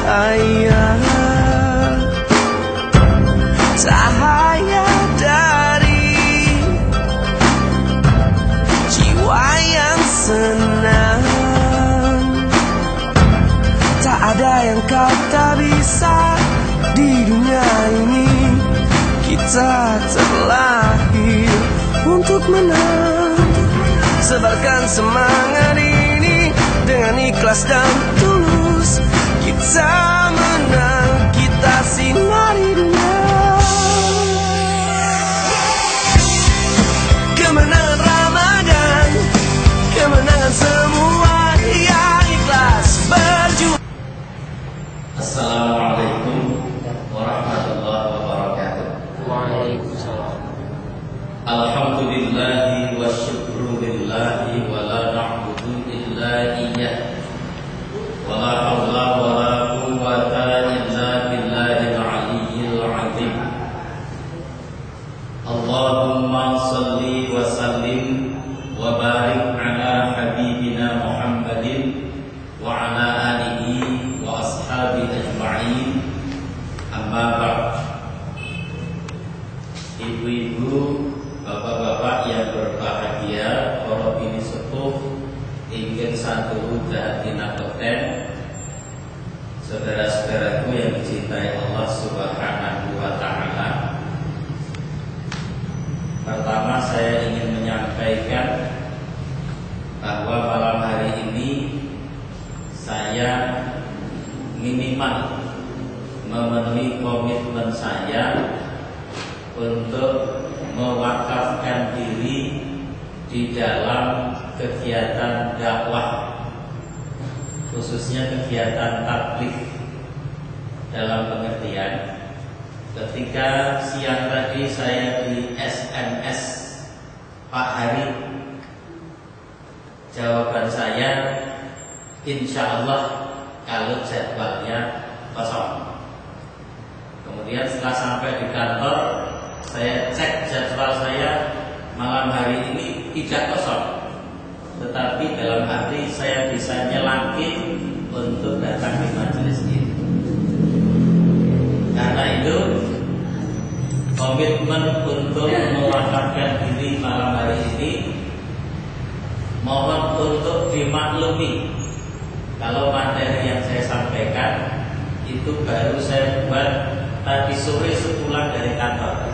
cahaya, cahaya dari jiwa yang senang. Tak ada yang kau tak bisa di dunia ini. Kita terlahir untuk menang. Sebarkan semangat ini dengan ikhlas dan tulus. Kita menang, kita sinari dunia. Kemenangan Ramadan, kemenangan semua yang ikhlas berjuang. Assalamualaikum warahmatullahi wabarakatuh. Waalaikumsalam. Alhamdulillahi wa syukru lillahi wa la na'budu illa iyyah wa la hawla wa la quwwata illa billahil aliyyil azim. Allahumma salli wa sallim wa barik ala habibina Muhammadin wa ala alihi wa ashabihi ajma'in. Amma ba'd. Ibu-ibu, bapak-bapak yang berbahagia, para bini sepuh ingkang saturu dahatina peten, saudara-saudaraku yang dicintai Allah Subhanahu wa taala. Pertama, saya ingin menyampaikan bahwa malam hari ini saya minimal memenuhi komitmen saya untuk mewakafkan diri di dalam kegiatan dakwah, khususnya kegiatan tabligh. Dalam pengertian, ketika siang tadi saya di SMS Pak Hari, jawaban saya insya Allah kalau jadwalnya kosong. Kemudian setelah sampai di kantor, saya cek jadwal saya malam hari ini tidak kosong, tetapi dalam hati saya bisa nyelangkin untuk datang di majelis ini. Karena itu komitmen untuk mewakafkan diri malam hari ini, mohon untuk dimaklumi kalau materi yang saya sampaikan itu baru saya buat tadi sore sepulang dari kantor.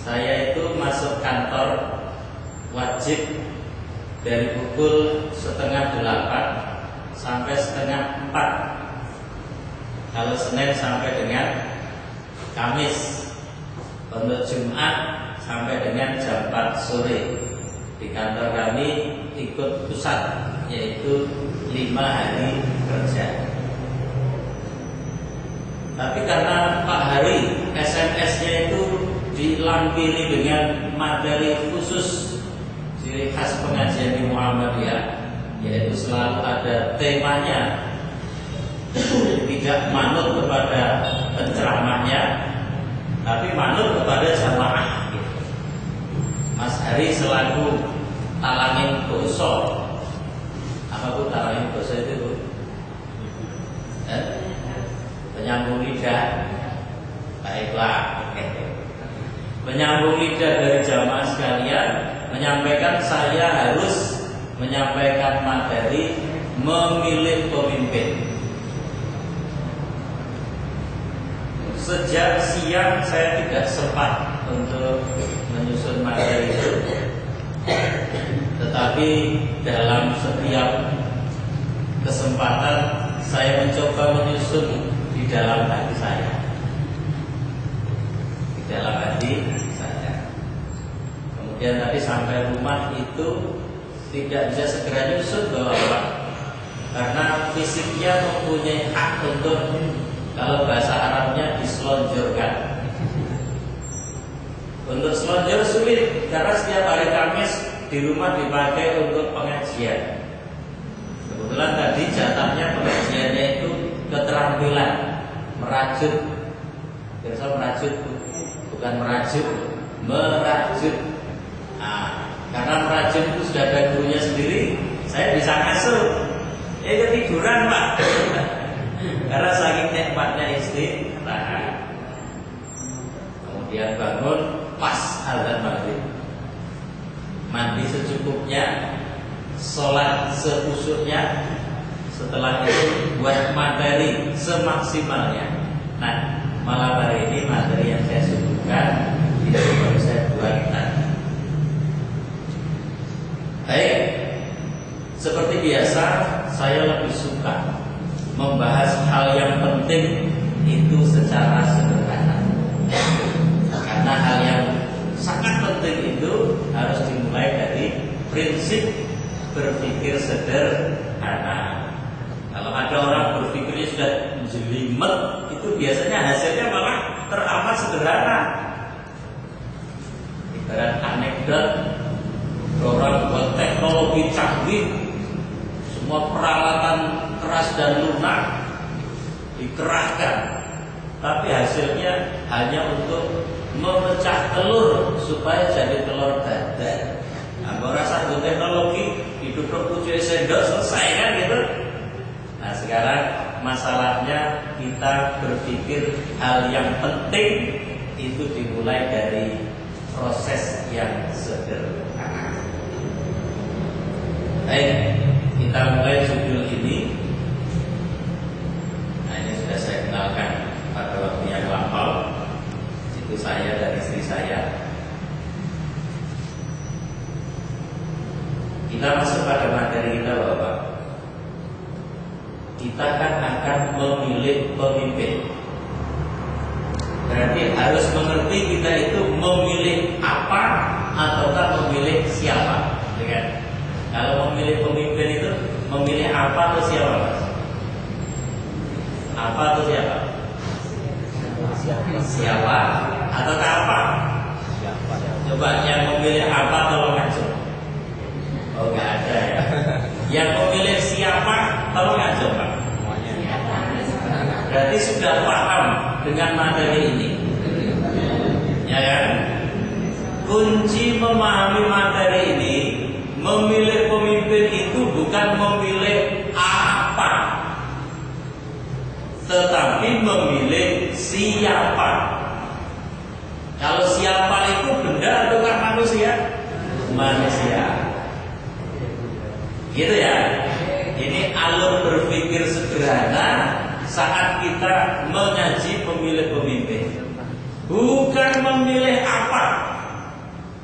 Saya itu masuk kantor wajib dari pukul 7:30 sampai 7:30. Kalau Senin sampai dengan Kamis. Untuk Jumat sampai dengan jam 4 sore. Di kantor kami ikut pusat, yaitu 5 hari kerja. Tapi karena Pak Hari SMS-nya itu dilampiri dengan materi khusus ciri khas pengajian di Muhammadiyah, yaitu selalu ada temanya, tidak manut kepada penceramahnya, tapi manut kepada jamaah. Mas Hari selaku talangin boso, apa bu talangin boso itu bu? Penyambung lidah, baiklah. Menyambung lidah dari jamaah sekalian, menyampaikan saya harus menyampaikan materi memilih pemimpin. Sejak siang saya tidak sempat untuk menyusun materi itu, tetapi dalam setiap kesempatan saya mencoba menyusun di dalam hati saya. Dalam hati saya. Kemudian tadi sampai rumah itu tidak bisa segera nyusun Bapak, karena fisiknya mempunyai hak untuk, kalau bahasa Arabnya, diselonjorkan. Untuk selonjor sulit, karena setiap hari Kamis di rumah dipakai untuk pengajian. Kebetulan tadi jatahnya pengajiannya itu keterampilan merajut. Biasa merajut, bukan merajut, merajut. Nah, karena merajut itu sudah ada gurunya sendiri, saya bisa ngasuh. Ketiduran Pak. Karena saking nikmatnya istirahat. Kemudian bangun pas azan maghrib, mandi secukupnya, sholat sekhusyuknya. Setelah itu buat materi semaksimalnya. Nah, malam hari ini materi yang saya suguhkan itu baru saya buat tadi. Baik, seperti biasa saya lebih suka membahas hal yang penting itu secara sederhana. Karena hal yang sangat penting itu harus dimulai dari prinsip berpikir sederhana. Kalau ada orang berpikirnya sudah jelimet, itu biasanya hasilnya malah teramat sederhana. Ibarat anekdot, orang buat teknologi canggih, semua peralatan keras dan lunak dikerahkan, tapi hasilnya hanya untuk memecah telur supaya jadi telur dadar. Nah, rasa teknologi hidup pucuk sendok selesai kan gitu. Nah, sekarang masalahnya kita berpikir hal yang penting itu dimulai dari proses yang sederhana. Baik, kita mulai judul ini. Nah, ini sudah saya kenalkan pada waktu yang lampau. Itu saya dan istri saya. Kita masuk pada materi kita, Bapak. Kita kan akan memilih pemimpin. Berarti harus mengerti kita itu memilih apa ataukah memilih siapa, kan? Kalau memilih pemimpin itu memilih apa atau siapa, Mas? Apa atau siapa? Siapa atau apa? Coba yang memilih apa tolong aja. Oh, nggak ada ya. Yang memilih siapa tolong aja, Pak. Berarti sudah paham dengan materi ini, ya kan? Kunci memahami materi ini, memilih pemimpin itu bukan memilih apa, tetapi memilih siapa. Kalau siapa itu benda atau manusia? Manusia. Gitu ya. Ini alur berpikir sederhana saat kita mengaji memilih pemimpin. Bukan memilih apa,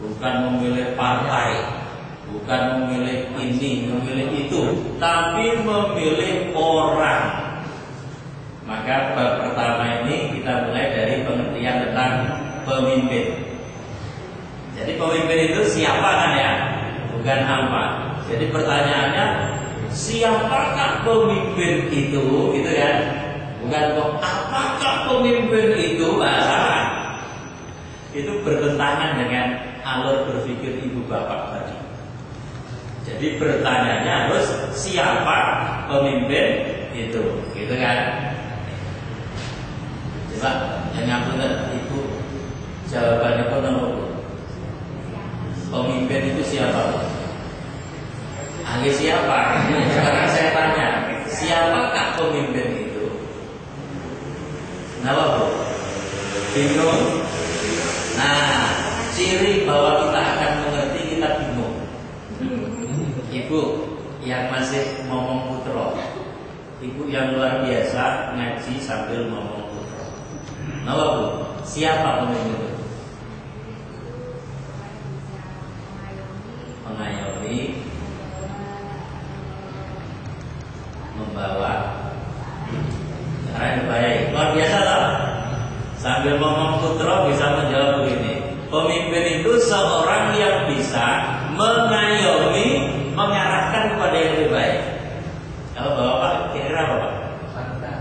bukan memilih partai, bukan memilih ini, memilih itu, tapi memilih orang. Maka bab pertama ini kita mulai dari pengertian tentang pemimpin. Jadi pemimpin itu siapa kan ya, bukan apa. Jadi pertanyaannya, siapakah pemimpin itu, gitu kan? Bukan kok apakah pemimpin itu, salah. Itu bertentangan dengan alur berpikir ibu bapak tadi. Jadi bertanyanya harus siapa pemimpin itu, gitu kan? Coba yang ngapunten ibu jawabannya pun nomor. Pemimpin itu siapa? Ahli siapa? Sekarang saya tanya, siapakah pemimpin itu? Kenapa, Bu? Bingung? Nah, ciri bahwa kita akan mengerti kita bingung. Ibu yang masih ngomong putro, ibu yang luar biasa ngaji sambil ngomong putro. Kenapa, Bu? Siapa pemimpin itu? Mengayomi, membawa. Sekarang dibayai. Luar biasa loh. Sambil ngomong putro bisa menjawab begini. Pemimpin itu seorang yang bisa mengayomi, mengarahkan kepada yang lebih baik. Kalau bapak kira apa, Pak? Pantan.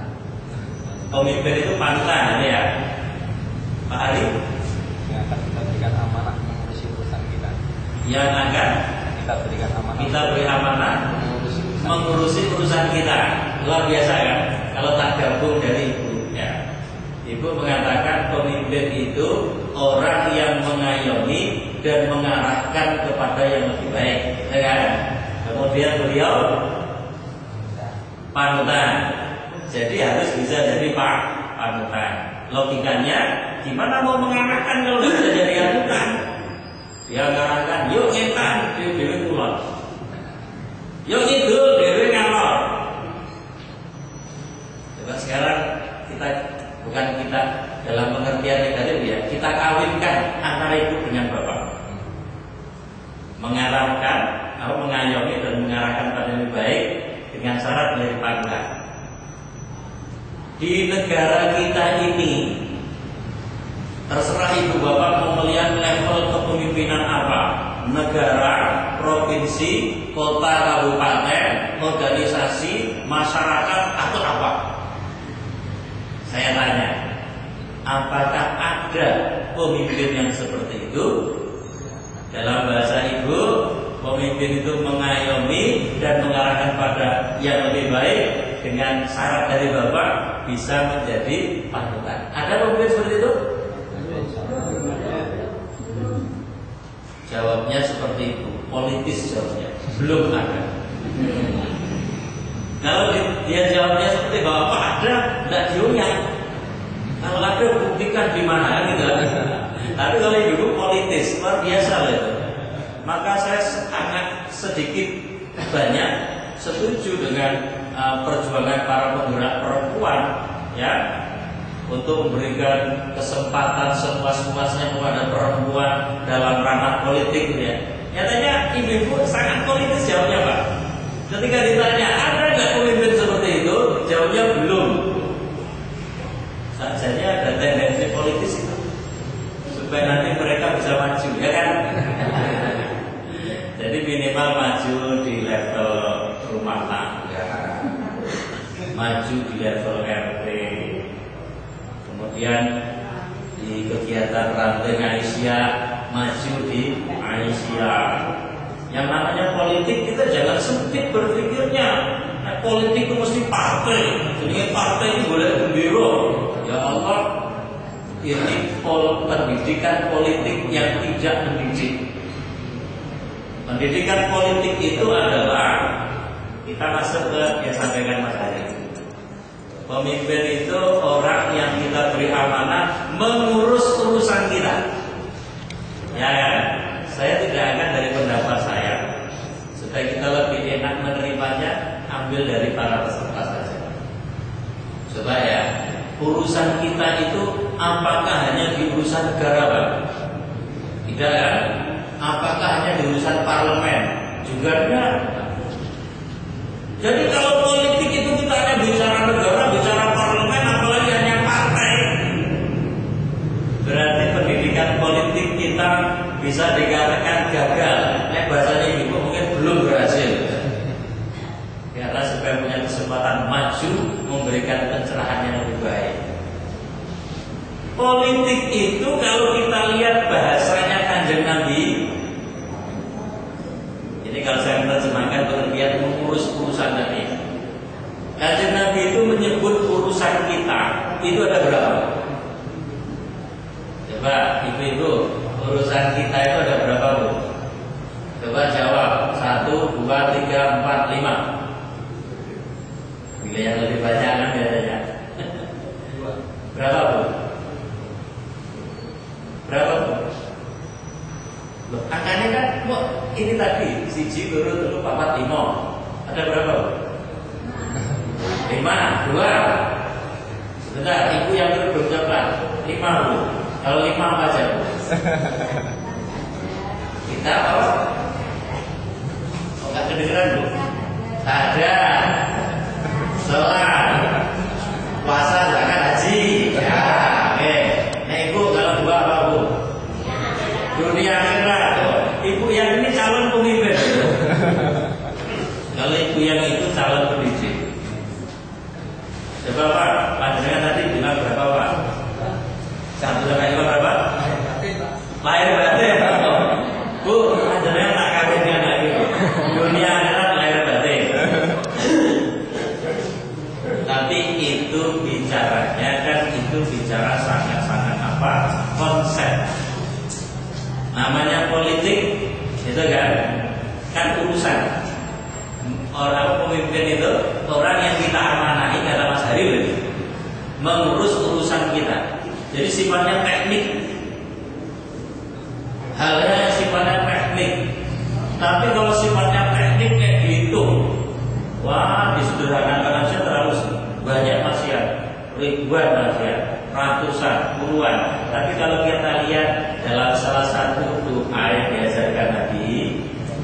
Pemimpin itu pantan, ya. Pak Ali? Yang akan kita berikan amanah mengurusi urusan kita. Yang akan kita berikan amanah. Kita beri amanah mengurusi urusan kita. Luar biasa kan? Kalau tak gabung dari ibu, ya. Ibu mengatakan pemimpin itu orang yang mengayomi dan mengarahkan kepada yang lebih baik, ya kan? Kemudian beliau panutan. Jadi harus bisa jadi panutan. Logikanya, gimana mau mengarahkan kalau nggak bisa jadi panutan? Dia mengarahkan, yuk ngetan, dewe kulon. Yuk ngidul, dewe ngalor. Coba sekarang bukan kita dalam pengertian negatif ya, kita kawinkan antara ibu dengan bapak. Mengarahkan, atau mengayomi dan mengarahkan pada yang lebih baik dengan syarat dari panutan. Di negara kita ini, terserah ibu bapak mau melihat level kepemimpinan apa, negara, provinsi, kota, kabupaten, organisasi, masyarakat atau apa. Saya tanya, apakah ada pemimpin yang seperti itu? Dalam bahasa ibu, pemimpin itu mengayomi dan mengarahkan pada yang lebih baik dengan syarat dari bapak bisa menjadi panutan. Ada pemimpin seperti itu? Jawabnya seperti itu, politis jawabnya. Belum ada. Kalau dia jawabnya seperti bapak ada, tidak diunyah. Kalau ada buktikan di mana kan gitu. Tapi kalau ibu politis luar biasa loh itu. Maka saya sangat sedikit banyak setuju dengan perjuangan para penggerak perempuan ya, untuk memberikan kesempatan sepuas-puasnya kepada perempuan dalam ranah politik ya. Nyatanya ibu-ibu sangat politis jawabnya Pak. Ketika ditanya ada nggak pemimpin seperti itu, jawabnya belum. Saja ada tendensi politis itu supaya nanti mereka bisa maju ya kan. Jadi minimal maju di level rumah tangga, maju di level RT, kemudian di kegiatan ranting Aisyah maju di Aisyah. Yang namanya politik kita jangan sempit berpikirnya. Politik itu mesti partai. Jadi partai ini boleh biro. Ya Allah, ini pendidikan politik yang tidak mendidik. Pendidikan politik itu adalah kita masuk ke yang sampaikan Mas Ari. Pemimpin itu orang yang kita beri amanah mengurus urusan kita. Ya kan? Saya tidak akan dari pendapat saya. Supaya kita lebih enak menerimanya, ambil dari para peserta saja. Coba ya, urusan kita itu apakah hanya di urusan negara Pak? Tidak kan? Apakah hanya di urusan parlemen? Juga tidak. Jadi kalau politik itu kita hanya bicara negara, bicara parlemen, apalagi hanya partai, berarti pendidikan politik kita bisa dikatakan gagal. Bahasanya ibu mungkin belum berhasil. Karena supaya punya kesempatan maju, memberikan pencerahan yang lebih baik. Politik itu kalau kita lihat bahasanya Kanjeng Nabi, ini kalau saya menerjemahkan pengertian mengurus urusan tadi. Kanjeng Nabi itu menyebut urusan kita itu ada berapa? Coba ibu-ibu, urusan kita itu ada berapa Bu? Coba jawab 1, 2, 3, 4, 5. Bila yang lebih banyak kan biasanya. Berapa Bu? Berapa Bu? Loh, angkanya kan ini tadi 1, 2, 3, 4, 5. Ada berapa Bu? 5, 2. Sebentar, ibu yang belum jawab 5 Bu. Kalau 5 apa aja Bu? Kita apa? Oh, nggak kedengeran Bu? Ada sholat, puasa, zakat, haji. Ya, oke. Nah ibu kalau 2 apa Bu? Dunia akhirat. Ibu yang ini calon pemimpin. Kalau ibu yang itu calon pendidik. Coba Pak, panjenengan tadi bilang berapa Pak? 1 sama 5 berapa? Lahir batin. Bu, panjenengan tak kawin dengan lagi. Dunia akhirat lahir batin. Tapi itu bicaranya kan itu bicara sangat-sangat apa? Konsep. Namanya politik itu kan urusan. Orang pemimpin itu orang yang kita mengurus urusan kita. Jadi sifatnya teknik, hal-hal yang sifatnya teknik. Tapi kalau sifatnya teknik kayak gitu, wah disederhanakan aja terlalu banyak maksiat, ribuan maksiat, ratusan, puluhan. Tapi kalau kita lihat dalam salah satu doa yang diajarkan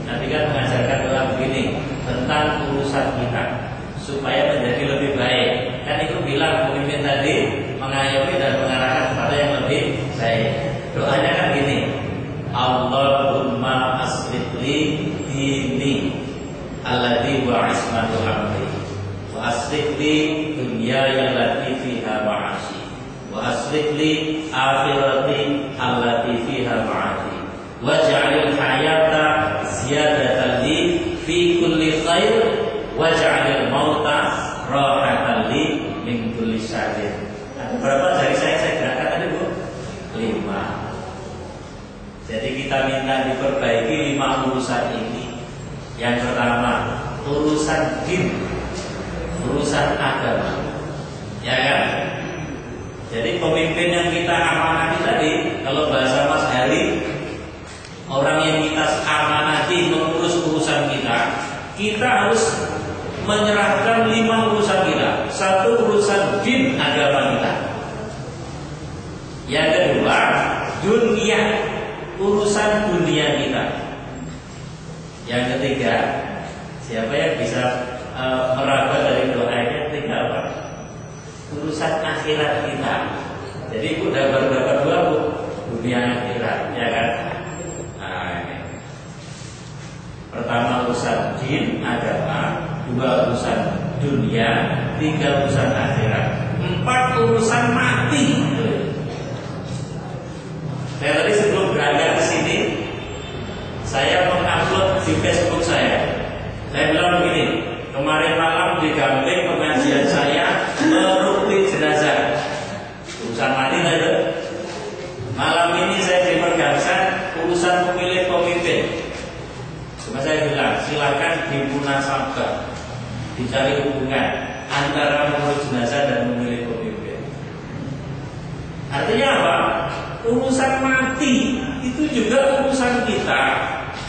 Nabi kan mengajarkan doa begini tentang urusan kita supaya menjadi lebih baik. Kan itu bilang pemimpin tadi mengayomi dan mengarahkan kepada yang lebih baik. Doanya kan gini, Allahumma aslih li dini alladhi wa ismatu amri wa aslih li dunyaya allati fiha ma'ashi wa aslih li akhirati allati fiha ma'ati waj'alil hayata ziyadatan li fi kulli khair waj'alil mauta rahatan li min kulli syarr. Ada berapa dari saya gerakan tadi Bu? 5. Jadi kita minta diperbaiki 5 urusan ini. Yang pertama, urusan din, urusan agama. Ya kan? Jadi pemimpin yang kita amanati tadi, kalau bahasa Mas Hari, orang yang kita amanati mengurus urusan kita harus menyerahkan 5 urusan kita. 1 urusan din agama kita. Yang kedua, dunia, urusan dunia kita. Yang ketiga, siapa yang bisa meraba dari doanya? Ketiga apa? Urusan akhirat kita. Jadi udah baru dapat 2 Bu, dunia akhirat, ya kan? Nah, ini. Pertama urusan din agama, 2 urusan dunia, 3 urusan akhirat, 4 urusan mati. Saya tadi sebelum berangkat ke sini, saya mengupload di Facebook saya. Saya bilang begini, kemarin malam di Gamping pengajian saya merukti jenazah. Urusan mati tadi. Malam ini saya dipergangskan urusan memilih pemimpin. Cuma saya bilang, silakan dimunasabah, dicari hubungan antara mengurus jenazah dan memilih pemimpin. Artinya apa? Urusan mati itu juga urusan kita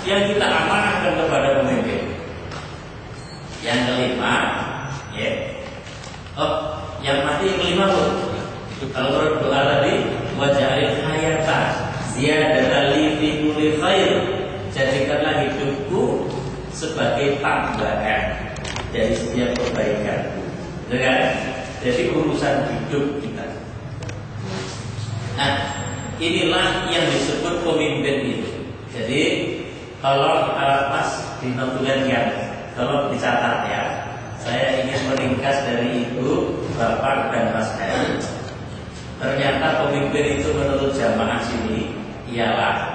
yang kita amanahkan kepada pemimpin. Yang kelima, ya. Yang mati yang kelima Bu. Kalau menurut doa tadi, waj'alil hayata ziyadatan li fi kulli khair. Jadikanlah hidupku sebagai tambahan dari setiap kebaikan. Dengan jadi urusan hidup kita. Nah, inilah yang disebut pemimpin itu. Jadi kalau pas di notulen yang kalau dicatat ya, saya ingin meringkas dari Ibu, Bapak dan Mas Heri. Ternyata pemimpin itu menurut jamaah sini ialah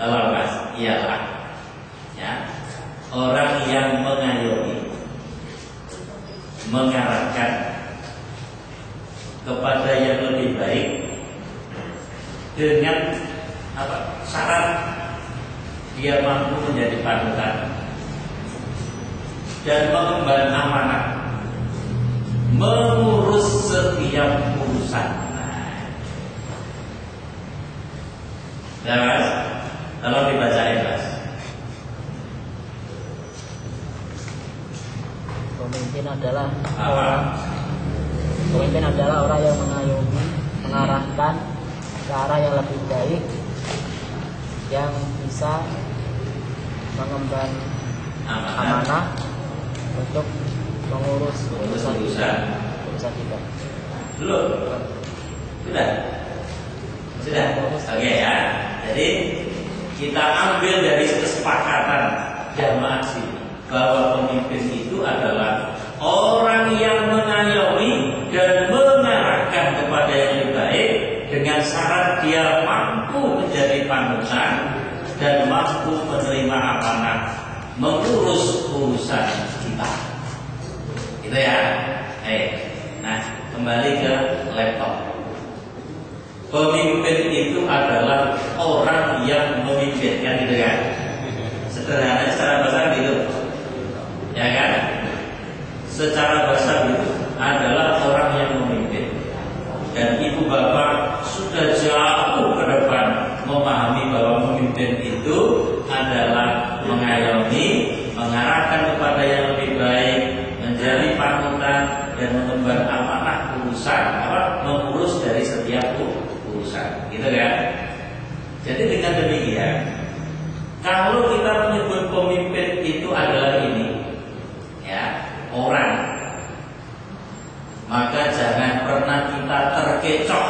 kalau Mas ialah ya, orang yang mengayomi, mengarahkan kepada yang lebih baik dengan syarat dia mampu menjadi panutan dan mengemban amanah, mengurus setiap urusan. Nah, Mas, kalau dibacain Mas. Pemimpin adalah orang yang mengayomi, mengarahkan ke arah yang lebih baik, yang bisa mengemban amanah untuk mengurus urusan kita. Belum? Sudah? Oke ya. Jadi kita ambil dari kesepakatan jamaah sini bahwa pemimpin itu adalah orang yang mengayomi dan mengarahkan kepada yang lebih baik dengan syarat dia mampu menjadi panutan dan mampu menerima amanah mengurus urusan kita. Gitu ya. Nah, kembali ke laptop. Pemimpin itu adalah orang yang memimpin, kan gitu kan? Sederhananya secara bahasa gitu, ya kan? Secara bahasa gitu adalah orang yang memimpin. menjadi panutan dan mengemban amanah urusan mengurus dari setiap urusan, gitu kan? Jadi dengan demikian, kalau kita menyebut pemimpin itu adalah ini, ya, orang, maka jangan pernah kita terkecoh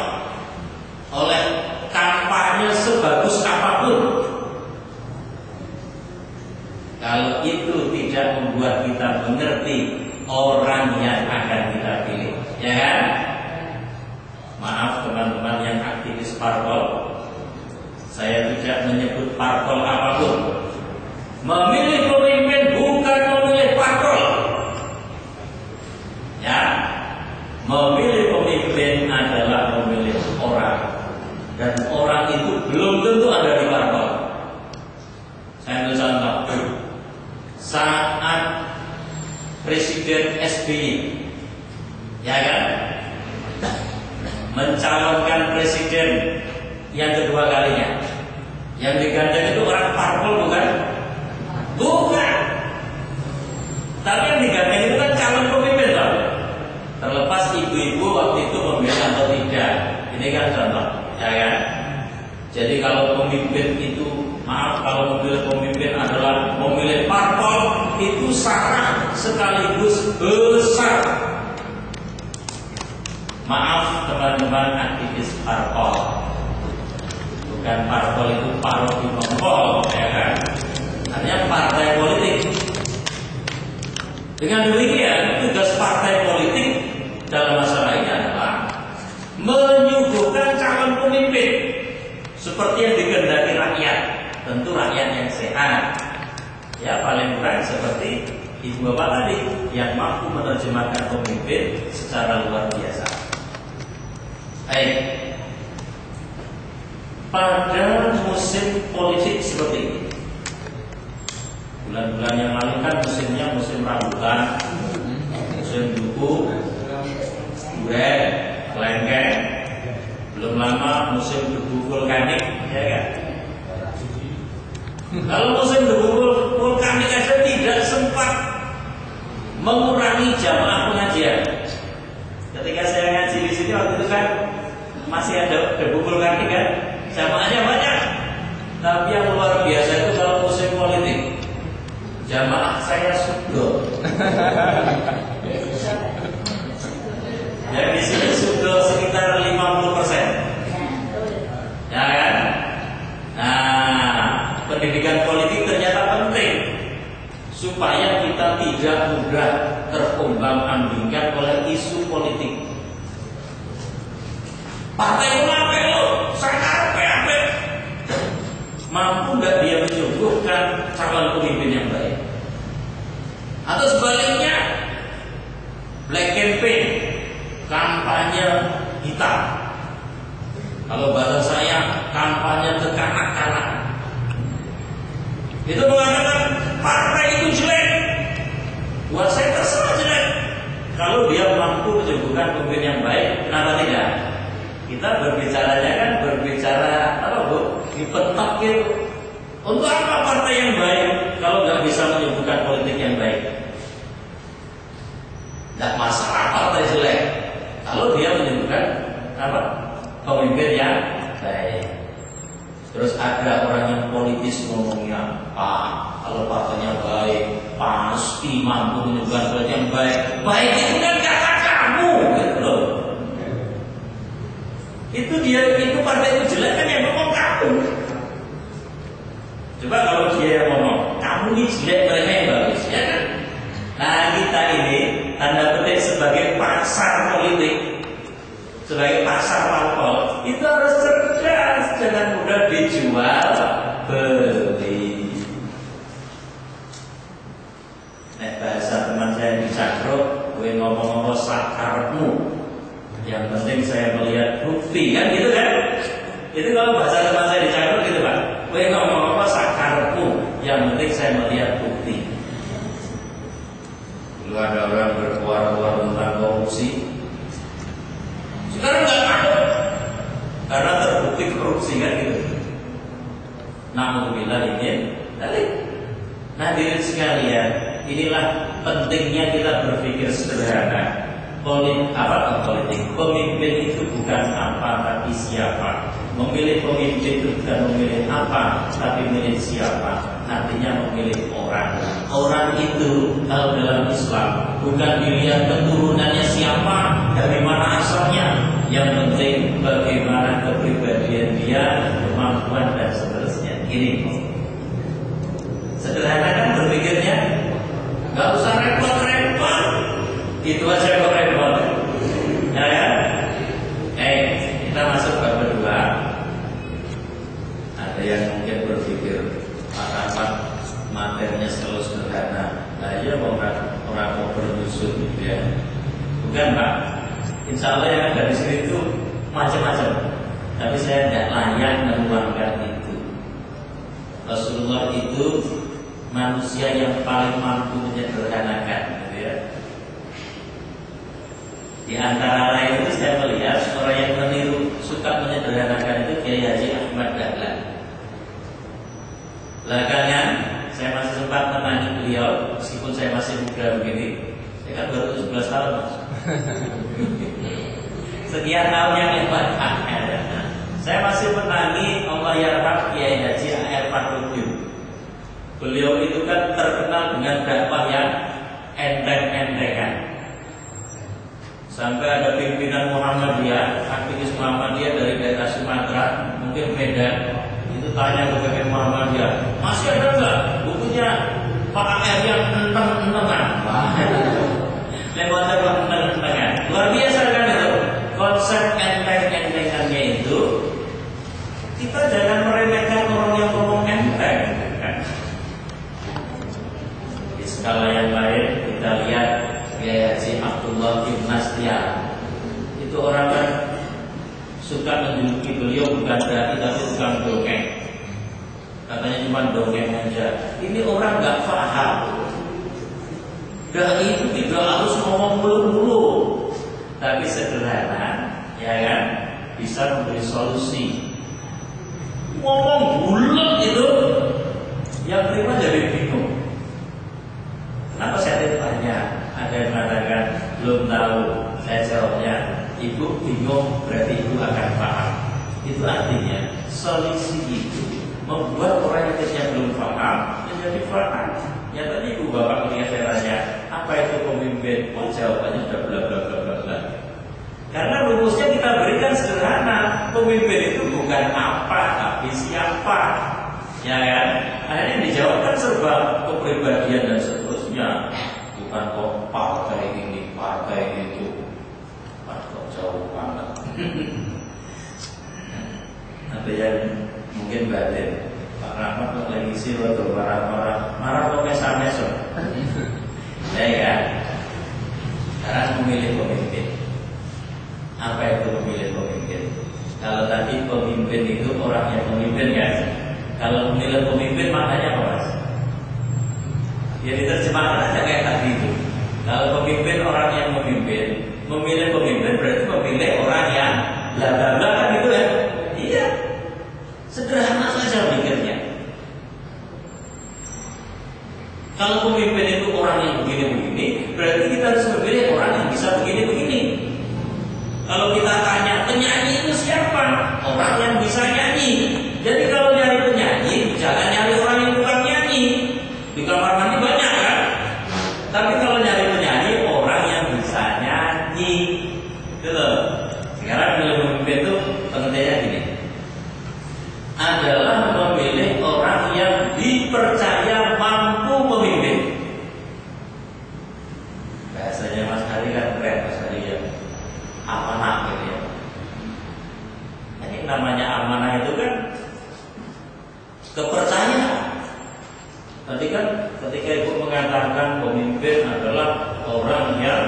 oleh kampanye sebagus apapun. Kalau itu tidak membuat kita mengerti orang yang akan kita pilih, ya kan? Maaf teman-teman yang aktivis parpol, saya tidak menyebut parpol apapun. Memilih pemimpin bukan memilih parpol, ya. Memilih pemimpin adalah memilih orang, dan orang itu belum tentu ada di parpol. Saya ambil contoh. Saat Presiden SBY, ya kan, mencalonkan presiden yang kedua kalinya, yang digandeng itu orang parpol bukan? Bukan. Tapi yang digandeng itu kan calon pemimpin, loh. Terlepas ibu-ibu waktu itu memilih atau tidak, ini kan contoh, ya kan? Jadi kalau pemimpin itu, maaf, kalau memilih pemimpin adalah memilih parpol, itu salah sekaligus besar. Maaf teman-teman aktivis parpol, bukan parpol itu paroki mongkol, ya kan? Artinya partai politik. Dengan demikian, tugas partai politik dalam masalah ini adalah menyuguhkan calon pemimpin seperti yang dikehendaki rakyat, tentu rakyat yang sehat, ya, paling kurang seperti ibu bapak tadi yang mampu menerjemahkan pemimpin secara luar biasa. Baik, pada musim politik seperti ini, bulan-bulan yang lalu kan musimnya musim rambutan, musim duku, duren, kelengkeng. Belum lama musim debu vulkanik, ya kan? Kalau musim debu vulkanik aja tidak sempat mengurangi jamaah pengajian. Ketika saya ngaji di sini waktu itu kan masih ada debu vulkanik kan, jamaahnya banyak. Tapi yang luar biasa itu kalau musim politik, jamaah saya sudo. Ya, di sini sudah sekitar 50%, ya kan? Nah, pendidikan politik ternyata penting supaya kita tidak mudah terombang-ambingkan oleh isu politik. Partai apa lo? Saya apa? Mampu nggak dia menyuguhkan calon pemimpin yang baik? Atau sebaliknya, black campaign, kampanye hitam. Kalau bahasa saya, kampanye kekanak-kanakan. Itu mengatakan partai itu jelek. Buat saya terserah jelek. Kalau dia mampu menyuguhkan pemimpin yang baik, kenapa tidak? Kita berbicaranya kan berbicara apa, Bu? Dipetok gitu. Untuk apa partai yang baik kalau nggak bisa menyuguhkan politik yang baik? Tidak masalah partai jelek kalau dia menyebutkan apa, pemimpin yang baik. Terus ada orang yang politis ngomongnya, kalau partainya baik pasti mampu menyebutkan politik yang baik. Baik itu kan kata kamu, gitu loh. Itu partai itu jelek kan yang ngomong kamu. Coba kalau dia yang ngomong, kamu ini jelek, mereka yang bagus, ya kan? Nah, kita ini tanda petik sebagai pasar politik, sebagai pasar parpol, itu harus cerdas, jangan mudah dijual beli. Bahasa teman saya di Cakro, gue ngomong-ngomong sakarmu, yang penting saya melihat bukti, kan gitu kan? Itu kalau bahasa teman saya di Cakro gitu, Pak. Gue ngomong-ngomong sakarmu, yang penting saya melihat bukti. Dulu ada orang berkuar-kuar tentang korupsi, sekarang nggak takut karena terbukti korupsi, kan gitu. Namun balik. Hadirin sekalian, inilah pentingnya kita berpikir politik. Pemimpin itu bukan apa tapi siapa. Memilih pemimpin itu bukan memilih apa tapi memilih siapa. Artinya memilih orang. Orang itu kalau dalam Islam bukan dilihat keturunannya siapa, dari mana asalnya. Yang penting bagaimana kepribadian dia, kemampuan dan seterusnya. Ini sederhana kan berpikirnya, nggak usah repot-repot. Itu aja kok repot. Ya kan? Kita masuk bab kedua. Ada yang mungkin berpikir Pak Rahmat materinya selalu sederhana. Nah iya orang mau bernyusun gitu ya. Bukan Pak. Insya Allah yang ada di sini itu macam-macam. Tapi saya tidak layak menuangkan itu. Rasulullah itu manusia yang paling mampu menyederhanakan, gitu ya. Di antara lain itu saya melihat orang yang meniru suka menyederhanakan itu Kiai Haji Ahmad Dahlan. Belakangan saya masih sempat menangi beliau, meskipun saya masih muda begini. Saya kan baru 11 tahun Mas. Sekian tahun yang hebat. Saya masih menangi Allah yarham Kiai Haji A.R. Farudin. Beliau itu kan terkenal dengan dakwah yang enteng-entengan. Sampai ada pimpinan Muhammadiyah, aktivis Muhammadiyah dari daerah Sumatera, mungkin Medan, itu tanya ke pimpinan Muhammadiyah, masih ada nggak bukunya Pak A.R. yang enteng-entengan? Lewatnya enteng-entengan. Luar biasa kan itu. Konsep enteng-entengannya itu, kita jangan meremehkan orang yang ngomong enteng. Di skala yang lain kita lihat Kiai Haji Abdullah bin Nastian. Itu orang yang suka menjuluki beliau bukan dai tapi tukang dongeng. Katanya cuma dongeng aja. Ini orang nggak paham. Dai itu tidak harus ngomong mulu-mulu, tapi sederhana, ya kan? Bisa memberi solusi. Ngomong bulat itu, yang terima jadi bingung. Kenapa saya ditanya? Ada yang mengatakan belum tahu. Saya jawabnya, ibu bingung berarti ibu akan paham. Itu artinya solusi itu membuat orang yang belum paham menjadi paham. Ya tadi ibu bapak ketika saya tanya, apa itu pemimpin? Oh jawabannya sudah bla bla bla bla bla. Karena rumusnya kita berikan sederhana. Pemimpin itu bukan apa tapi siapa. Ya kan? Akhirnya dijawabkan serba kepribadian dan seterusnya. Bukan kok partai ini, partai itu. Kok jauh banget. Ada yang mungkin batin. Pak Rahmat kok lagi sih waktu marah kok mesam-mesam. Ya kan? Sekarang memilih pemimpin. Apa itu memilih pemimpin? Kalau tadi pemimpin itu orang yang memimpin kan? Kalau memilih pemimpin maknanya apa Mas? Ya diterjemahkan aja kayak tadi itu. Kalau pemimpin orang yang memimpin, memilih pemimpin berarti memilih orang yang bla bla bla kan gitu kan? Iya. Sederhana saja pikirnya. Kalau pemimpin itu orang yang begini-begini, berarti kita harus memilih orang yang bisa begini-begini. Kalau kita tanya penyanyi itu siapa? Orang yang bisa nyanyi. Jadi kalau nyari penyanyi, jangan nyari orang yang tukang nyanyi. Di kamar mandi banyak kan? Tapi kalau nyari penyanyi, orang yang bisa nyanyi. Gitu. Sekarang pilih pemimpin itu pengertiannya gini. Adalah memilih orang yang dipercaya mampu memimpin. Bahasanya Mas Hari kan keren, Mas Hari ya. Amanah gitu ya. Ini namanya amanah itu kan kepercayaan. Tadi kan ketika Ibu mengatakan pemimpin adalah orang yang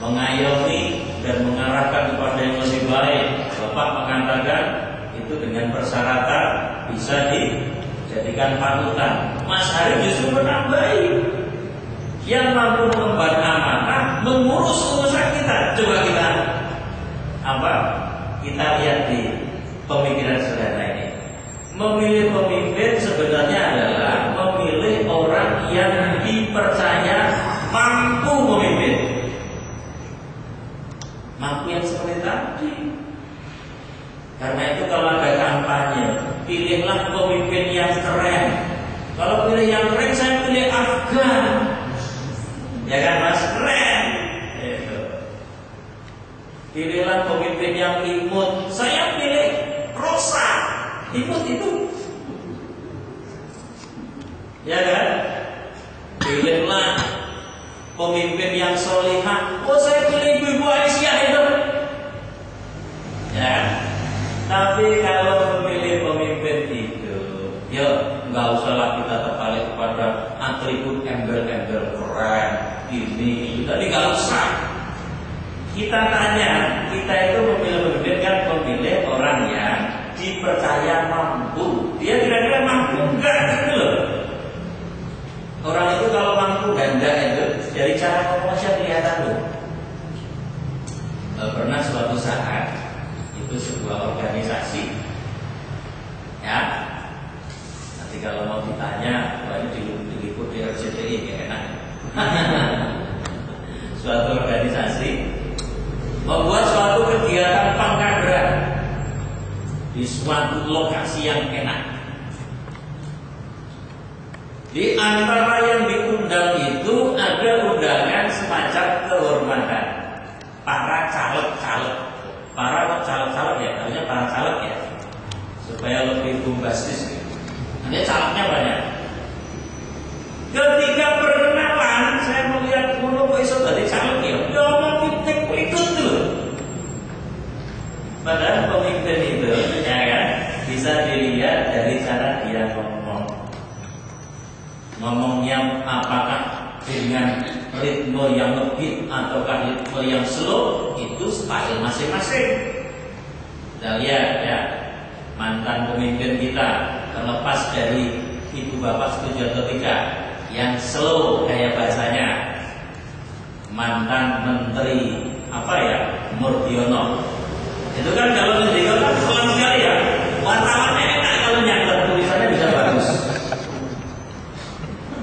mengayomi dan mengarahkan kepada yang lebih baik. Bapak mengatakan itu dengan persyaratan bisa dijadikan panutan. Mas Hari justru menambahi yang mampu mengemban amanah, mengurus urusan kita. Coba kita kita lihat di pemikiran sederhana ini. Memilih pemimpin sebenarnya adalah memilih orang yang dipercaya mampu memimpin. tadi. Karena itu kalau ada kampanye, pilihlah pemimpin yang keren. Kalau pilih yang keren, saya pilih Afgan. Ya kan Mas, keren. Itu. Pilihlah pemimpin yang imut. Saya pilih Rosa. Imut itu. Ya kan? Pilihlah pemimpin yang solihah. Oh, saya pilih Ibu Aisyah itu. Ya. Tapi kalau memilih pemimpin itu, ya nggak usahlah kita tertarik kepada atribut embel-embel keren ini. Tadi nggak usah. Kita tanya, kita itu memilih pemimpin kan memilih orang yang dipercaya mampu. Dia kira-kira mampu enggak gitu loh. Orang itu kalau mampu dan enggak itu dari cara ngomongnya kelihatan loh. Pernah suatu saat itu sebuah organisasi, ya. Nanti kalau mau ditanya, wah ini diliput di RCTI, ya enak. Suatu organisasi membuat suatu kegiatan pengkaderan di suatu lokasi yang enak. Di antara yang diundang itu ada undangan semacam kehormatan para caleg-caleg. Para caleg-caleg ya, harusnya para caleg ya, supaya lebih bombastis gitu. Nanti calegnya banyak. Ketika perkenalan, saya melihat ngono kok iso dadi caleg ya. Ya ngomong ikut dulu. Padahal pemimpin itu, ya kan, bisa dilihat dari cara dia ngomong. Ngomongnya apakah dengan ritme yang ngebeat ataukah ritme yang slow, itu style masing-masing. Kita lihat ya, mantan pemimpin kita, terlepas dari ibu bapak setuju atau tidak, yang slow kayak bahasanya mantan menteri apa ya, Murdiono. Itu kan kalau Murdiono kan pelan sekali ya, wartawannya enak kalau nyatet, tulisannya bisa bagus.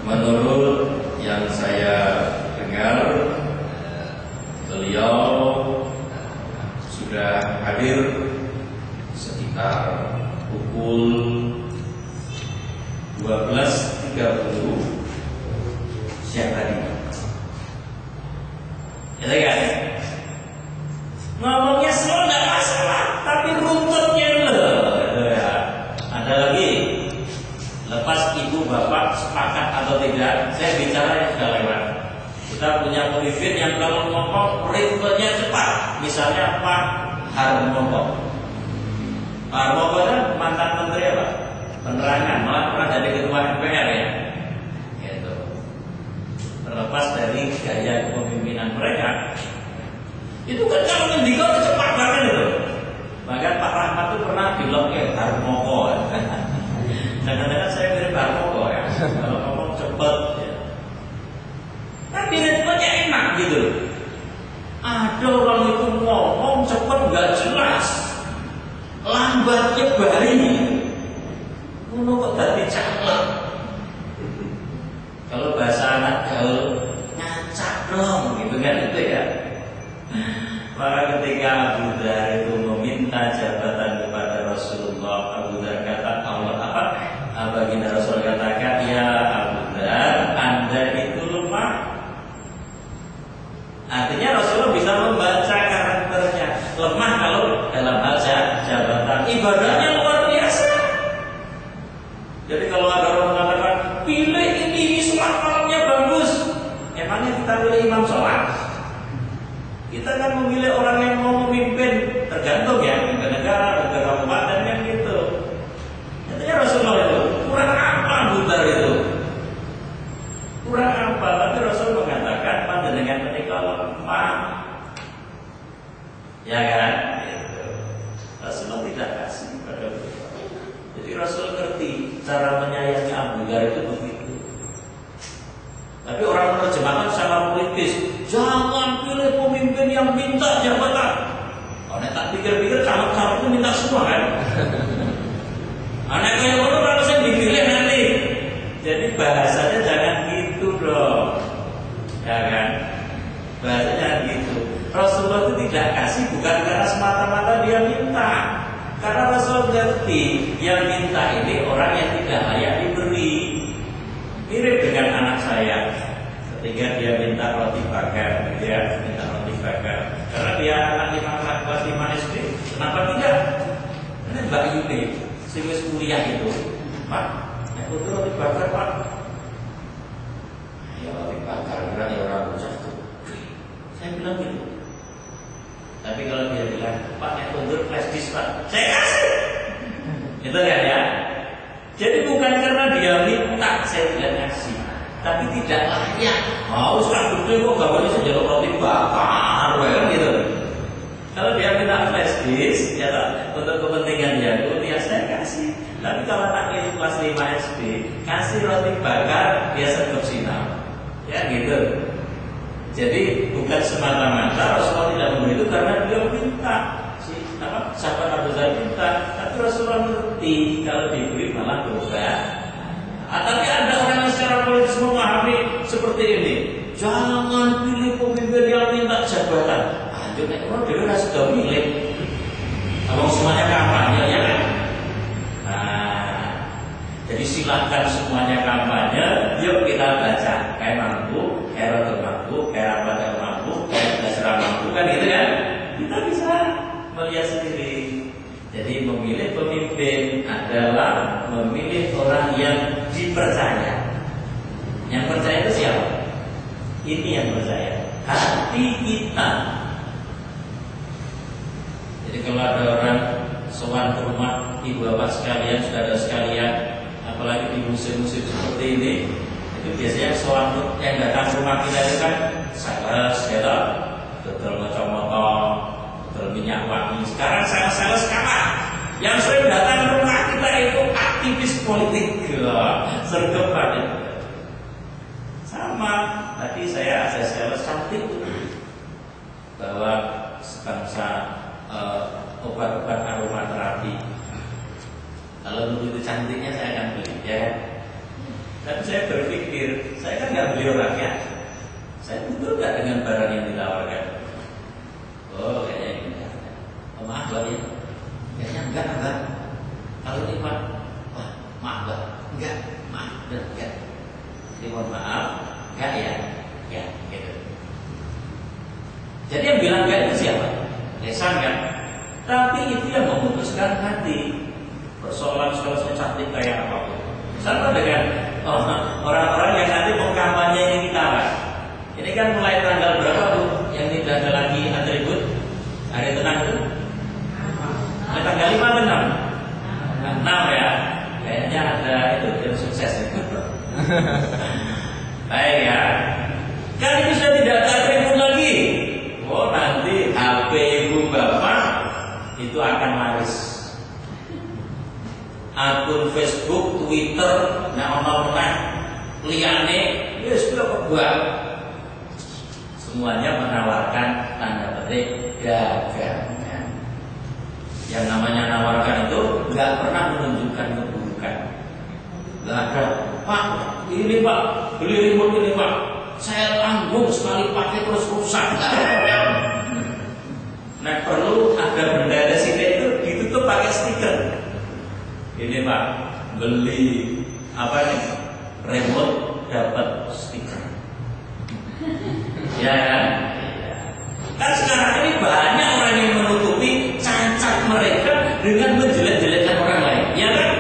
Menurut yang saya dengar, beliau sudah hadir sekitar pukul 12.30 siang tadi. Ya kan? Ngomongnya slow tidak masalah, tapi runtutnya loh. Ya. Ada lagi. Lepas ibu bapak sepakat atau tidak, saya bicara yang sudah lewat. Kita punya pemimpin yang kalau ngomong ritmenya cepat. Misalnya Pak Harmoko. Pak Harmoko kan mantan menteri apa? Penerangan, malah pernah jadi ketua MPR ya. Gitu. Terlepas dari gaya kepemimpinan mereka, itu kan kalau ngendiko cepat banget itu. Bahkan Pak Rahmat itu pernah bilang ke Harmoko. Jangan-jangan saya mirip Harmoko ya. Kalau ngomong cepet ya. Tapi ritmenya enak gitu. Ada orang itu ngomong cepet gak jelas, lambatnya bari. Ngono kok dadi caleg. Kalau bahasa anak gaul ngacak dong gitu kan itu ya. Maka ketika Abu Dhar itu meminta jabatan kepada Rasulullah, Abu Dhar kata Allah apa? Baginda Rasul katakan, ya Abu Dhar, Anda itu lemah. Artinya Rasulullah bisa membaca karakternya. Lemah kalau dalam hal jabatan, ibadahnya luar biasa. Jadi kalau ada orang mengatakan pilih ini sholat malamnya bagus, emangnya kita pilih imam sholat? Kita kan memilih orang yang mau memimpin, tergantung ya, ke negara, ke kabupaten kan gitu. Katanya Rasulullah itu kurang apa Abu Dhar itu? Kurang apa? Tapi Rasul mengatakan panjenengan menika lemah, ya kan? Gitu. Rasulullah tidak kasih pada beliau. Jadi Rasul ngerti cara menyayangi Abu Dhar itu begitu. Tapi orang menerjemahkan secara politis, jangan pilih pemimpin yang minta jabatan. Karena tak pikir-pikir caleg-caleg itu minta semua kan. Anak kayak mana kalau saya dipilih nanti. Jadi bahasanya jangan gitu dong, ya kan? Bahasanya jangan gitu. Rasulullah itu tidak kasih bukan karena semata-mata dia minta. Karena Rasul ngerti yang minta ini orang yang tidak layak diberi. Mirip dengan anak saya. Ketika dia minta roti bakar, dia minta roti bakar. Karena dia anak kelas 5 SD. Kenapa tidak? Ini Mbak Yuni, singis kuliah itu. Pak, itu roti bakar Pak. Ya roti bakar, berarti orang bocah itu. Saya bilang gitu. Tapi kalau dia bilang, Pak, yang mundur flash disk Pak, saya kasih. Itu kan ya. Jadi bukan karena dia minta saya tidak kasih, tapi tidak layak. Mau sekarang gede kok gambarnya sejarah roti bakar, kan gitu. Kalau dia minta flash disk, ya untuk kepentingan dia, ya saya kasih. Tapi kalau anak kelas 5 SD, kasih roti bakar, dia sergap sinau, ya gitu. Jadi bukan semata-mata Rasulullah tidak memberi itu karena beliau minta. Sahabat Abu Dzar minta, tapi Rasulullah ngerti kalau diberi malah berubah. Tapi ada orang yang secara politis memahami seperti ini. Jangan pilih pemimpin yang minta jabatan. Anjir, orang dulu sudah milih. Kalau semuanya kampanye, ya kan? Jadi silakan semuanya kampanye. Yuk kita baca. Kayak mampu, kayak rotor mampu, kayak apa yang mampu, kayak dasar mampu kan gitu kan? Kita bisa melihat sendiri. Jadi memilih pemimpin adalah memilih orang yang dipercaya. Yang percaya itu siapa? Ini yang percaya. Hati kita. Jadi kalau ada orang sowan ke rumah ibu bapak sekalian, saudara sekalian, apalagi di musim-musim seperti ini, itu biasanya sowan yang datang ke rumah kita itu kan sales, ya, betul motor, betul minyak wangi. Sekarang sales kalah. Yang sering datang ke rumah kita itu aktivis politik, sergap banget. Sama, tadi saya sales cantik bahwa sebangsa obat-obat aromaterapi. Kalau begitu cantiknya saya akan beli, ya. Tapi saya berpikir, saya kan nggak beli orangnya. Saya butuh nggak dengan barang yang ditawarkan? Oh, kayaknya ini enggak. Oh, maaf Pak ya. Kayaknya enggak. Kalau ini Pak, wah maaf Pak, enggak, maaf, enggak. Jadi mohon maaf, enggak ya, ya, gitu. Jadi yang bilang enggak itu siapa? Lesan kan? Tapi itu yang memutuskan hati. Persoalan cantik kayak apapun. Sama dengan orang-orang yang nanti mau kampanye ini kita bahas. Ini kan mulai tanggal berapa Bu? Yang tidak ada lagi atribut hari tenang itu? Mulai tanggal 5 atau 6? 6 ya. Kayaknya ada itu yang sukses itu. Baik ya. Kan itu sudah tidak ada atribut lagi. Oh nanti HP ibu bapak itu akan laris. Akun Facebook, Twitter, nama-nama liane, yes sudah kebuat. Semuanya menawarkan tanda petik dagangan. Yang namanya nawarkan itu nggak pernah menunjukkan keburukan. Nggak ada. Pak, ini Pak, beli remote ini Pak. Saya tanggung sekali pakai terus rusak. Nah perlu ada benda ada sini itu ditutup pakai stiker. Ini Pak, beli apa nih? Remote dapat stiker. Ya kan? Kan sekarang ini banyak orang yang menutupi cacat mereka dengan menjelek-jelekkan orang lain. Ya kan?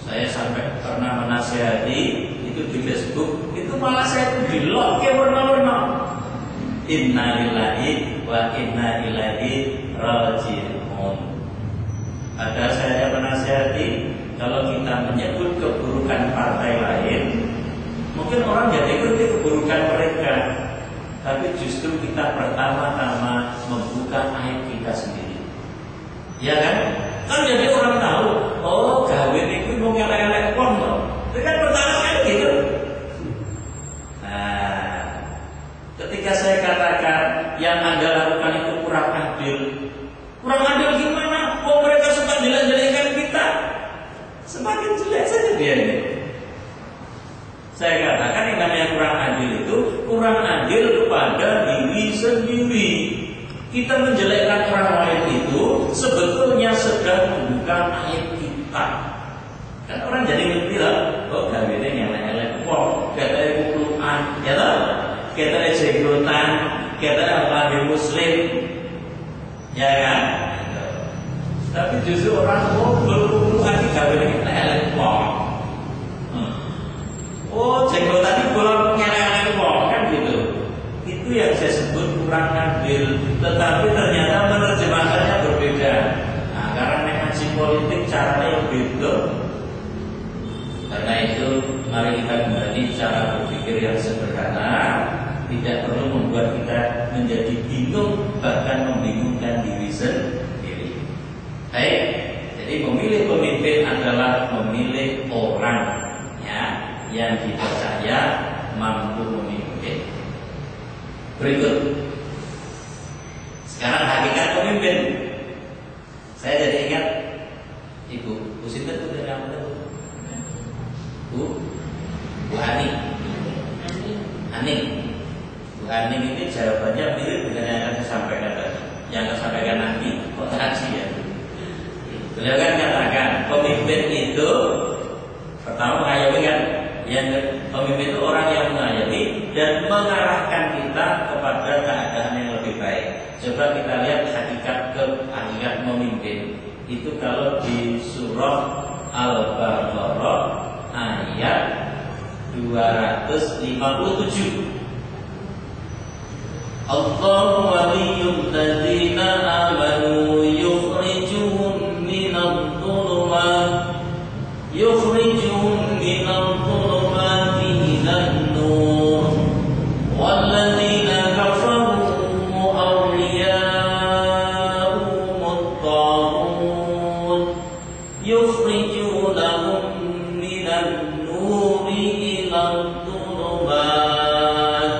Saya sampai pernah menasihati itu di Facebook, itu malah saya itu di-lock ya warna-warna. Innalillahi wa inna ilaihi raji'un. Ada saya menasihati kalau kita menyebut keburukan partai lain, mungkin orang jadi ikuti keburukan mereka, tapi justru kita pertama-tama membuka aib kita sendiri. Ya kan? Kan jadi orang tahu, oh gawe itu mau ngelek-ngelek uang loh. Itu kan pertama kali gitu. Nah, ketika saya katakan yang Anda lakukan itu kurang adil. Kurang adil gimana? Oh mereka suka jelek-jelekan kita. Semakin jelek saja dia ini. Saya katakan yang namanya kurang adil itu kurang adil kepada diri sendiri. Kita menjelekkan orang lain itu sebetulnya sedang membuka aib kita. Kan orang jadi ngerti lah, kok gawene ngelek-ngelek wong, katanya kukluan, ya toh? Katanya jenggotan, katanya apalagi muslim, ya kan? Tapi justru orang berkukluan di gawene ngelek wong. Oh, jenggotan itu bolong ngelek-ngelek wong, kan gitu. Itu yang saya sebut kurang adil. Tetapi ternyata menerjemahkannya berbeda. Nah, karena ngaji politik caranya yang beda. Karena itu mari kita kembali cara berpikir yang sederhana, tidak perlu membuat kita menjadi bingung, bahkan membingungkan diri sendiri. Baik, jadi memilih pemimpin adalah memilih orang yang dipercaya mampu memimpin. Berikut, sekarang hakikat pemimpin. Saya jadi ingat Ibu Sinten itu dari apa itu? Bu Ani. Bu Ani ini jawabannya mirip dengan yang akan disampaikan tadi. Yang akan disampaikan nanti kok taksi ya. Beliau kan katakan pemimpin itu pertama mengayomi kan. Yang pemimpin itu orang yang mengayomi dan mengarahkan kita kepada keadaan yang lebih baik. Coba kita lihat hakikat memimpin itu kalau di surah Al-Baqarah ayat 257. Allahu waliyyul ladzina amanu yukhrijuhum minadh dhulumati ilan nur walladzina kafaru awliya'uhumut taghut yukhrijunahum minan nuri ilan dhulumat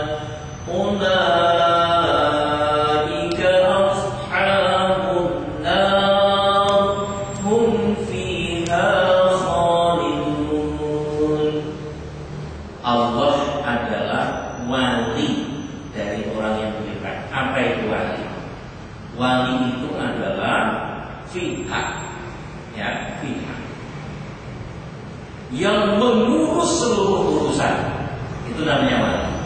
ulaika ashabun nar hum fiha khalidun. Allah adalah wali dari orang yang beriman. Apa itu wali? Wali itu adalah pihak, ya, pihak yang mengurus seluruh urusan. Itu namanya wali.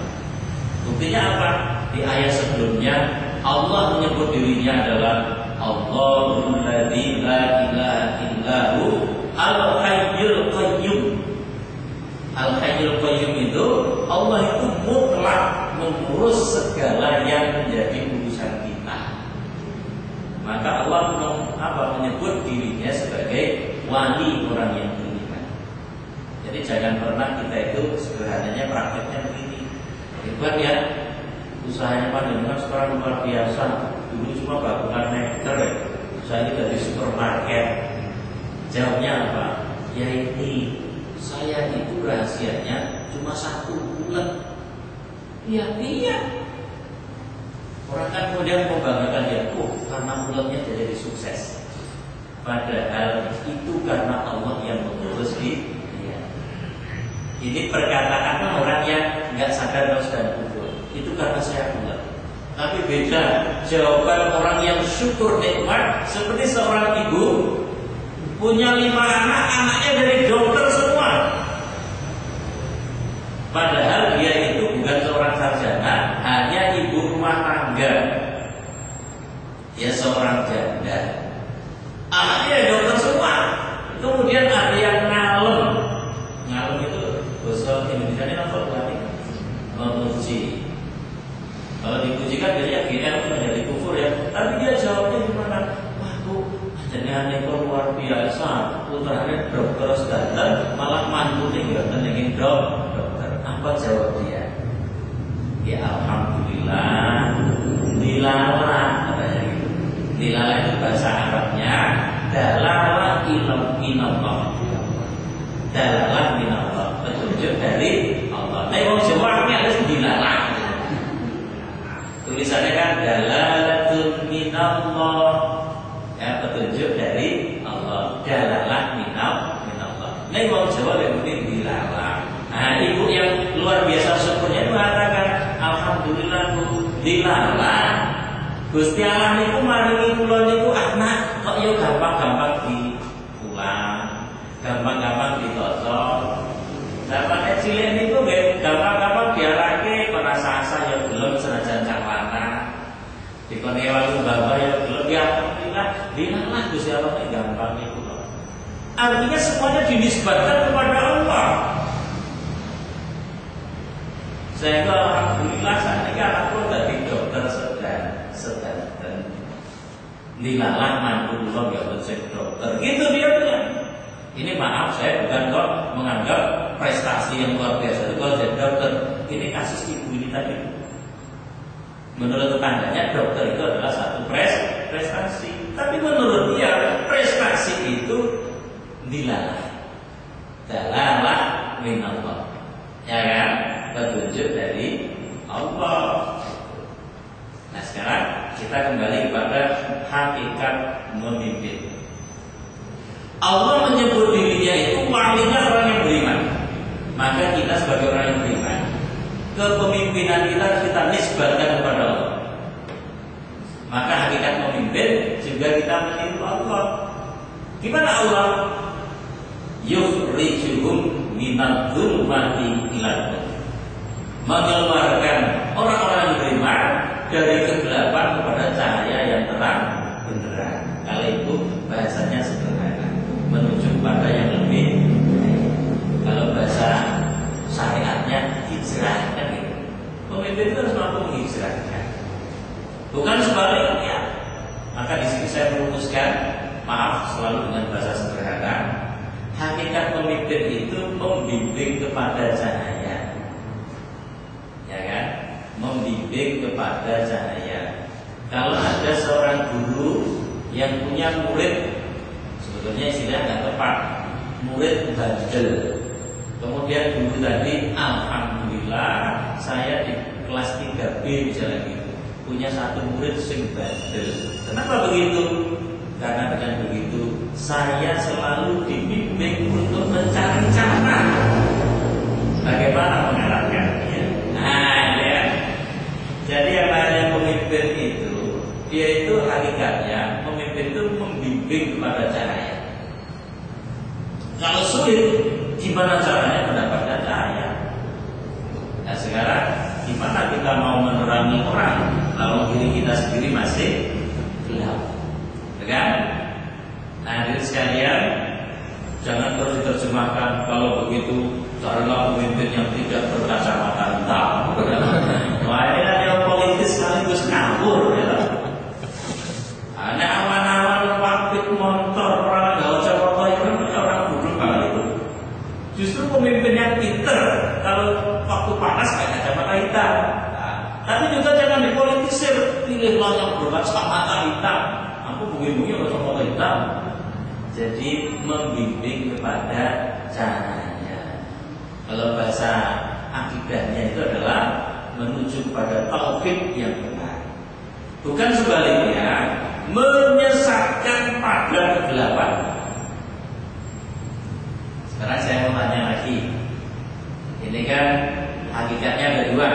Buktinya apa? Di ayat sebelumnya Allah menyebut dirinya adalah Allahul ladzi la ilaha illahu al-hayyul qayyum. Al-hayyul qayyum itu Allah itu mutlak mengurus segala yang menjadi urusan kita. Maka Allah menyebut dirinya sebagai wali orang yang beriman. Jadi jangan pernah kita itu sederhananya prakteknya begini. Hebat ya, usahanya panjenengan sekarang luar biasa. Dulu cuma bangunan meter, usaha ini dari supermarket. Jawabnya apa? Ya ini saya itu rahasianya cuma 1 bulan. Iya. Orang kan kemudian membanggakan dia, karena bulannya jadi sukses. Padahal itu karena Allah yang mengurus dia. Ini perkataan orang yang nggak sadar dan kubur. Itu karena saya bulan. Tapi beda jawaban orang yang syukur nikmat, seperti seorang ibu punya 5 anak, anaknya dari dokter semua. Padahal dia itu bukan seorang sarjana, hanya ibu rumah tangga. Dia seorang janda. Anaknya dokter semua. Kemudian ada yang ngalem. Ngalem itu bahasa Indonesia ini apa berarti? Memuji. Kalau dipujikan dia GR itu menjadi kufur ya. Tapi dia jawabnya gimana? Dengan itu luar biasa, putranya dokter standar, malah mantunya nggak tenengin dokter. Apa jawab dia? Ya alhamdulillah, dilala katanya gitu. Dilala itu bahasa Arabnya dalala minallah. Dalala minallah, petunjuk dari Allah. Tapi orang Jawanya harus dilala. Tulisannya kan dalalatun minallah. Ya, petunjuk dari Allah. Dalalah minallah. Nah, orang Jawa yang penting dilala. Nah, ibu yang luar biasa syukurnya itu mengatakan alhamdulillah Bu, dilala Gusti Allah niku maringi kula niku anak kok yo gampang-gampang diulang, gampang-gampang ditata. Dapatnya cilik niku nggih gampang-gampang diarake perasa-asa ya belum senajan cak lanang. Dikone walu bawa ya belum ya alhamdulillah dinalah Gusti Allah nek gampang niku. Artinya semuanya dinisbatkan kepada Allah. Sehingga alhamdulillah saat ini anak kula dadi dokter sedang dilalah mantu kula ya cek dokter. Gitu dia bilang. Ini maaf saya bukan kok menganggap prestasi yang luar biasa itu kalau jadi dokter. Ini kasus ibu ini tadi. Menurut tetangganya dokter itu adalah satu prestasi. Tapi menurut dia prestasi itu dilalah. Dalalah min Allah. Ya kan? Petunjuk dari Allah. Nah sekarang kita kembali kepada hakikat memimpin. Allah menyebut dirinya itu walinya orang yang beriman. Maka kita sebagai orang yang beriman, kepemimpinan kita nisbatkan kepada Allah. Maka hakikat memimpin juga kita meniru Allah. Gimana Allah? Yukhrijuhum minadh dhulumati ilal nur. Mengeluarkan orang-orang yang beriman dari kegelapan kepada cahaya yang terang benderang. Kalau itu bahasanya sederhana, menuju pada yang lebih baik. Kalau bahasa syariatnya hijrah kan gitu. Pemimpin itu harus mampu menghijrahkan, bukan sebaliknya. Maka di sini saya merumuskan, maaf selalu dengan bahasa sederhana. Hakikat pemimpin itu membimbing kepada cahaya. Ya kan? Membimbing kepada cahaya. Kalau ada seorang guru yang punya murid, sebetulnya istilah nggak tepat, murid bandel. Kemudian guru tadi, alhamdulillah saya di kelas 3B misalnya gitu, punya satu murid sing bandel. Kenapa begitu? Karena dengan begitu saya selalu dibimbing untuk mencari cara bagaimana mengarahkannya. Nah, ya. Jadi yang namanya pemimpin itu, dia itu hakikatnya pemimpin itu membimbing kepada cahaya. Kalau sulit, gimana caranya mendapatkan cahaya? Nah sekarang, gimana kita mau menerangi orang kalau diri kita sendiri masih gelap? Kan? Nah, hadirin sekalian, jangan terus diterjemahkan kalau begitu carilah pemimpin yang tidak berkacamata hitam. Wah, ini ada politis sekaligus ngawur, ya. Ada awan-awan pabrik motor orang nggak usah motor itu orang bodoh kalau itu. Justru pemimpin yang pinter kalau waktu panas kayak kacamata hitam. Nah, tapi juga jangan dipolitisir, pilihlah yang berkacamata hitam. Aku bunyi-bunyi kacamata hitam. Jadi membimbing kepada cahaya. Kalau bahasa akidahnya itu adalah menuju kepada tauhid yang benar. Bukan sebaliknya menyesatkan pada kegelapan. Sekarang saya mau tanya lagi. Ini kan hakikatnya ada dua.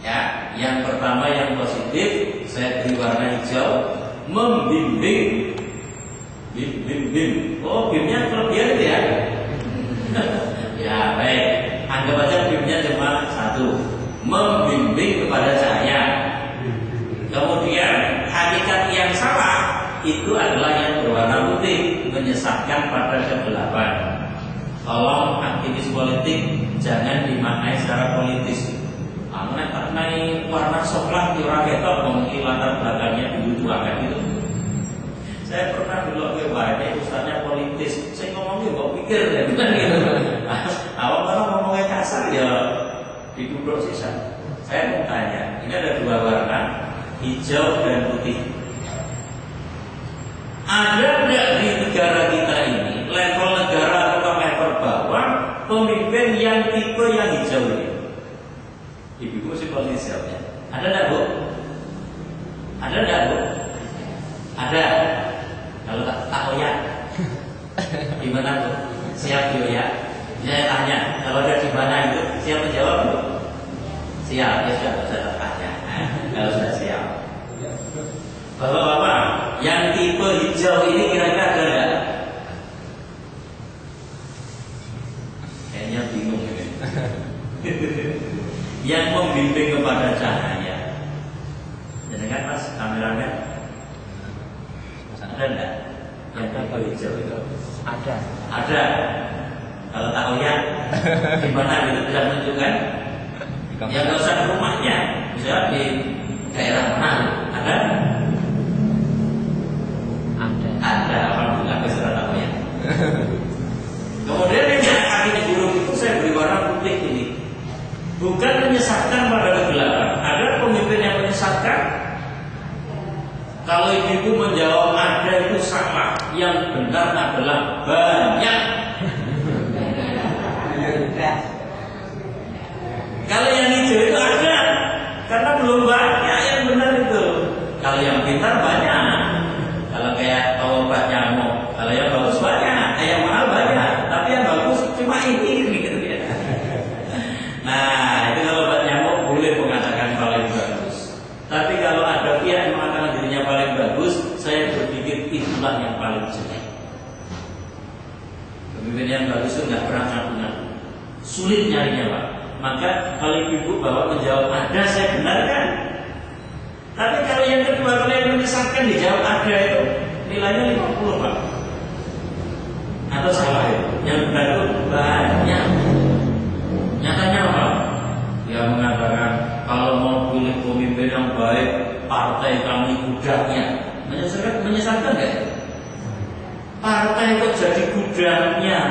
Ya, yang pertama yang positif saya beri warna hijau, membimbing. Bim. Oh, bimnya kelebihan itu ya. Ya, baik. Anggap aja bimnya cuma satu, membimbing kepada cahaya. Kemudian hakikat yang salah itu adalah yang berwarna putih, menyesatkan pada kegelapan. Tolong aktivis politik jangan dimaknai secara politis. Karena warna coklat di orang ketok mungkin latar belakangnya dulu itu akan gitu. Saya pernah dulu ke banyak ustaznya politis, saya ngomongnya kok pikir ya, bukan gitu. Awal kalau ngomongnya kasar ya diduduk sisa. Saya mau tanya, ini ada dua warna, hijau dan putih. Ada nggak di negara kita ini, level negara atau level bawah, pemimpin yang tipe yang hijau ini? Ibu mesti politis jawabnya. Ada nggak bu? Ada nggak bu? Ada. Kalau tak oyak, gimana bu? Siap ya? Saya tanya, kalau ada di mana itu siap menjawab bu? Siap, ya sudah saya tanya. Kalau sudah siap, Bapak-bapak, yang tipe hijau ini kira-kira ada nggak? Kayaknya bingung ini. Yang membimbing kepada cahaya. Jadi kan mas, kameranya ada enggak? Yang tipe hijau itu Ada. ada. Kalau tahu ya, gimana gitu bisa menunjukkan? Yang nggak usah ke rumahnya, bisa di daerah mana? Ada? Ada. Alhamdulillah saya tahu ya. Kemudian yang kaki burung itu saya beri warna putih ini. Bukan menyesatkan pada kegelapan. Ada pemimpin yang menyesatkan. Kalau ibu menjawab ada itu salah. Yang benar adalah banyak. Kalau yang hijau itu ada, karena belum banyak yang benar itu. Kalau yang pintar banyak. Kalau kayak obat nyamuk, kalau yang bagus banyak, yang mahal banyak. Tapi yang bagus cuma ini gitu ya. Nah, itu kalau obat nyamuk boleh mengatakan paling bagus. Tapi kalau ada pihak yang mengatakan dirinya paling bagus, saya berpikir itulah yang paling jelek. Pemimpin yang bagus itu nggak pernah ngaku-ngaku, sulit nyarinya Pak. Maka kalau ibu bawa menjawab ada, saya benarkan. Tapi kalau yang kedua, kalau yang menyesatkan dijawab ada itu nilainya 50 Pak. Atau salah itu? Yang benar itu banyak. Nyatanya apa? Dia mengatakan kalau mau pilih pemimpin yang baik, partai kami gudangnya. Menyesatkan nggak? Partai kok jadi gudangnya?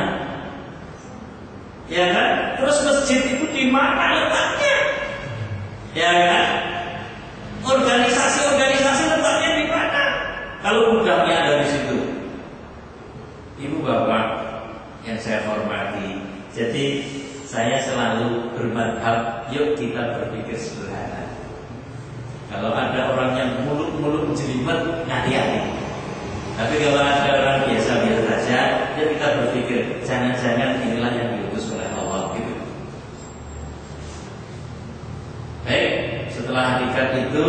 Ya kan? Terus masjid itu di mana letaknya? Ya kan? Organisasi letaknya di mana? Kalau gudangnya ada di situ. Ibu bapak yang saya hormati, jadi saya selalu bermadhab, yuk kita berpikir sederhana. Kalau ada orang yang muluk-muluk jelimet, hati-hati. Tapi kalau ada orang biasa-biasa saja, ya kita berpikir jangan-jangan inilah yang diutus oleh Allah gitu. Baik, setelah hakikat itu,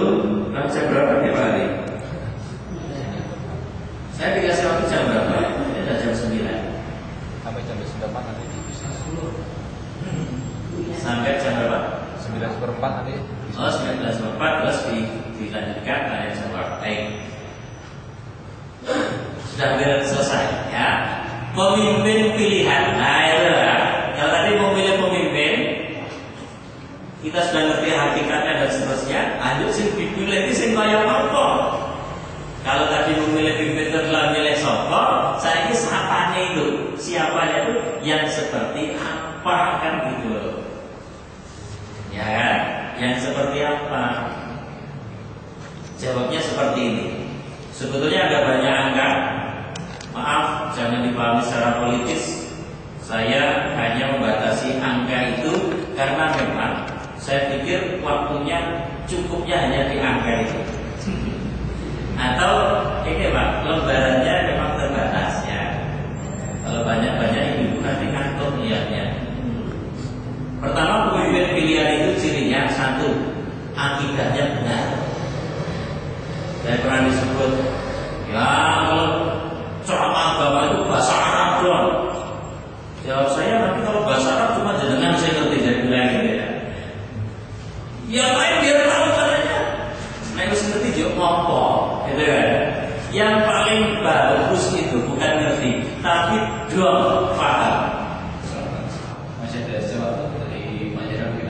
jam berapa nih Pak Ali? Saya dikasih waktu jam berapa? Ya, jam 9. Sampai jam 9 nanti bisa 10. Sampai jam berapa? 9:04 nanti. Oh, 19:04 terus dilanjutkan dari jam berapa? Sudah hampir selesai ya. Pemimpin pilihan. Nah itu ya. Kalau tadi memilih pemimpin, kita sudah ngerti hakikatnya dan seterusnya. Lanjut sih dipilih ini sing kaya apa? Kalau tadi memilih pemimpin adalah milih sapa, saya ini siapanya itu. Siapanya itu yang seperti apa kan gitu loh. Ya kan? Yang seperti apa? Jawabnya seperti ini. Sebetulnya ada banyak angka. Maaf, jangan dipahami secara politis. Saya hanya membatasi angka itu karena memang saya pikir waktunya cukupnya hanya di angka itu. Atau ini Pak, lembarannya memang terbatas ya. Kalau banyak-banyak ibu nanti ngantuk lihatnya. Pertama, pemimpin pilihan itu cirinya satu, akidahnya benar. Saya pernah disebut, ya kalau ceramah agama itu bahasa Arab dong. Jawab saya, tapi kalau bahasa Arab cuma jenengan saya ngerti, saya bilang gitu ya. Yang lain biar tahu caranya. Nah itu ngerti juga ngomong, gitu kan. Yang paling bagus itu bukan ngerti, tapi dong.